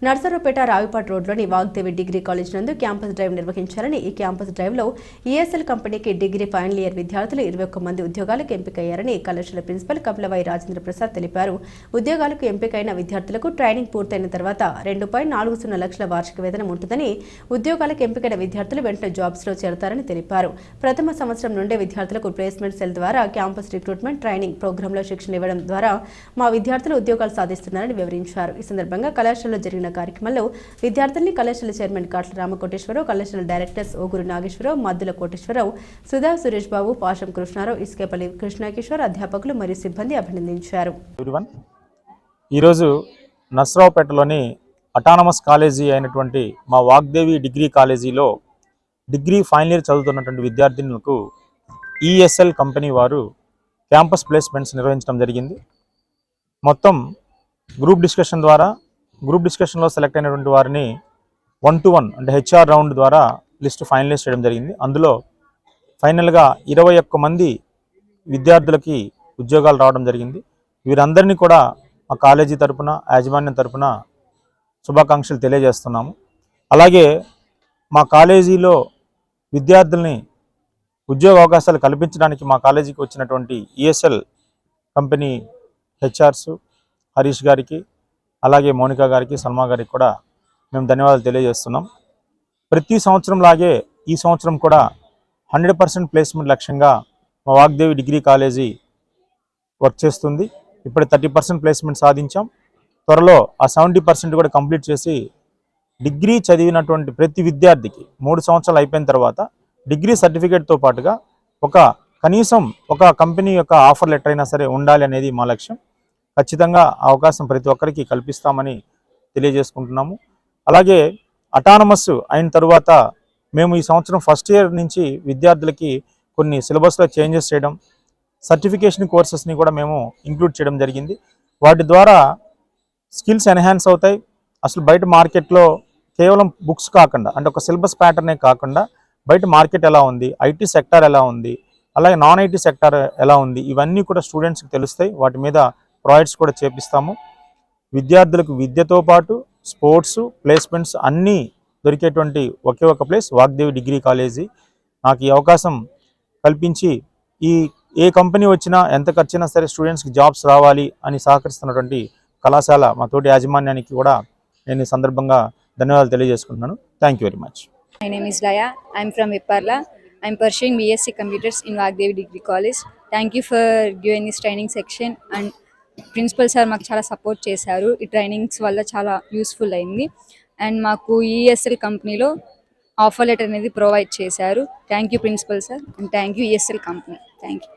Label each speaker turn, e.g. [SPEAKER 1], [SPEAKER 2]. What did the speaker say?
[SPEAKER 1] నర్సరావుపేట రావిపాట్ రోడ్లోని Vagdevi degree college నందు campus drive నిర్వహించాలని ఈ క్యాంపస్ డ్రైవ్లో ఈఎస్ఎల్ కంపెనీకి డిగ్రీ ఫైనల్ ఇయర్ విద్యార్థులు 21 మంది ఉద్యోగాలకు ఎంపికయ్యారని కళాశాల ప్రిన్సిపల్ కపిలవాయి రాజేంద్ర ప్రసాద్ తెలిపారు. ఉద్యోగాలకు ఎంపికైన విద్యార్థులకు ట్రైనింగ్ పూర్తయిన తర్వాత 2.40 లక్షల వార్షిక వేతనం ఉంటుందని, ఉద్యోగాలకు ఎంపికైన విద్యార్థులు వెంటనే జాబ్స్లో చేరతారని తెలిపారు. ప్రథమ సంవత్సరం నుండే విద్యార్థులకు ప్లేస్మెంట్ సెల్ ద్వారా క్యాంపస్ రిక్రూట్మెంట్ ట్రైనింగ్ ప్రోగ్రాంలో శిక్షణ ఇవ్వడం ద్వారా మా విద్యార్థులు ఉద్యోగాలు సాధిస్తున్నారని వివరించారు. ఈ సందర్భంగా కళాశాలలో జరిగిన కార్యక్రమంలో విద్యార్థుల్ని కళాశాల చైర్మన్ కాట్ల రామకోటేశ్వరరావు, కళాశాల డైరెక్టర్స్ ఓగురు నాగేశ్వరరావు, మద్దుల కోటేశ్వరరావు, సుధా సురేష్ బాబు, పాశం కృష్ణారావు, ఇసుకేపల్లి కృష్ణకిషోర్, అధ్యాపకులు మరియు సిబ్బంది అభినందించారు.
[SPEAKER 2] ఈరోజు నర్సరావుపేటలోని అటానమస్ కాలేజీ అయినటువంటి మా వాగ్దేవి డిగ్రీ కాలేజీలో డిగ్రీ ఫైనల్ ఇయర్ చదువుతున్నటువంటి విద్యార్థినులకు ఈఎస్ఎల్ కంపెనీ వారు క్యాంపస్ ప్లేస్మెంట్స్ నిర్వహించడం జరిగింది. మొత్తం గ్రూప్ డిస్కషన్లో సెలెక్ట్ అయినటువంటి వారిని 1-to-1 అంటే హెచ్ఆర్ రౌండ్ ద్వారా లిస్టు ఫైనలైజ్ చేయడం జరిగింది. అందులో ఫైనల్గా 21 మంది విద్యార్థులకి ఉద్యోగాలు రావడం జరిగింది. వీరందరినీ కూడా మా కాలేజీ తరపున, యాజమాన్యం తరపున శుభాకాంక్షలు తెలియజేస్తున్నాము. అలాగే మా కాలేజీలో విద్యార్థుల్ని ఉద్యోగ అవకాశాలు కల్పించడానికి మా కాలేజీకి వచ్చినటువంటి ఈఎస్ఎల్ కంపెనీ హెచ్ఆర్స్ హరీష్ గారికి, అలాగే మౌనిక గారికి, సల్మా గారికి కూడా మేము ధన్యవాదాలు తెలియజేస్తున్నాం. ప్రతి సంవత్సరం లాగే ఈ సంవత్సరం కూడా 100% ప్లేస్మెంట్ లక్ష్యంగా మా వాగ్దేవి డిగ్రీ కాలేజీ వర్క్ చేస్తుంది. ఇప్పుడు 30% ప్లేస్మెంట్ సాధించాం. త్వరలో ఆ 70% కూడా కంప్లీట్ చేసి డిగ్రీ చదివినటువంటి ప్రతి విద్యార్థికి 3 సంవత్సరాలు అయిపోయిన తర్వాత డిగ్రీ సర్టిఫికేట్తో పాటుగా కనీసం ఒక కంపెనీ యొక్క ఆఫర్ లెటర్ అయినా సరే ఉండాలి అనేది మా లక్ష్యం. ఖచ్చితంగా అవకాశం ప్రతి ఒక్కరికి కల్పిస్తామని తెలియజేసుకుంటున్నాము. అలాగే అటానమస్ అయిన తర్వాత మేము ఈ సంవత్సరం ఫస్ట్ ఇయర్ నుంచి విద్యార్థులకి కొన్ని సిలబస్లో చేంజెస్ చేయడం, సర్టిఫికేషన్ కోర్సెస్ని కూడా మేము ఇంక్లూడ్ చేయడం జరిగింది. వాటి ద్వారా స్కిల్స్ ఎన్హాన్స్ అవుతాయి. అసలు బయట మార్కెట్లో కేవలం బుక్స్ కాకుండా, అంటే ఒక సిలబస్ ప్యాటర్నే కాకుండా బయట మార్కెట్ ఎలా ఉంది, ఐటీ సెక్టార్ ఎలా ఉంది, అలాగే నాన్ ఐటీ సెక్టార్ ఎలా ఉంది, ఇవన్నీ కూడా స్టూడెంట్స్కి తెలుస్తాయి. వాటి మీద ప్రాజెక్ట్స్ కూడా చేపిస్తాము. విద్యార్థులకు విద్యతో పాటు స్పోర్ట్స్, ప్లేస్మెంట్స్ అన్నీ దొరికేటువంటి ఒకే ఒక ప్లేస్ వాగ్దేవి డిగ్రీ కాలేజీ. నాకు ఈ అవకాశం కల్పించి ఏ కంపెనీ వచ్చినా ఎంత ఖర్చైనా సరే స్టూడెంట్స్కి జాబ్స్ రావాలి అని సహకరిస్తున్నటువంటి కళాశాల మా తోటి యాజమాన్యానికి కూడా నేను ఈ సందర్భంగా ధన్యవాదాలు తెలియజేసుకుంటున్నాను. Thank you very much.
[SPEAKER 3] My name is Daya. I am from Vipparla. I am pursuing BSc Computers in Vagdevi Degree College. Thank you for giving this training section, and principal sir మాకు చాలా support చేశారు. ఈ trainings వల్ల చాలా useful అయింది. And మాకు ESL కంపెనీలో offer letter అనేది ప్రొవైడ్ చేశారు. Thank you principal sir, and thank you ESL company. Thank you.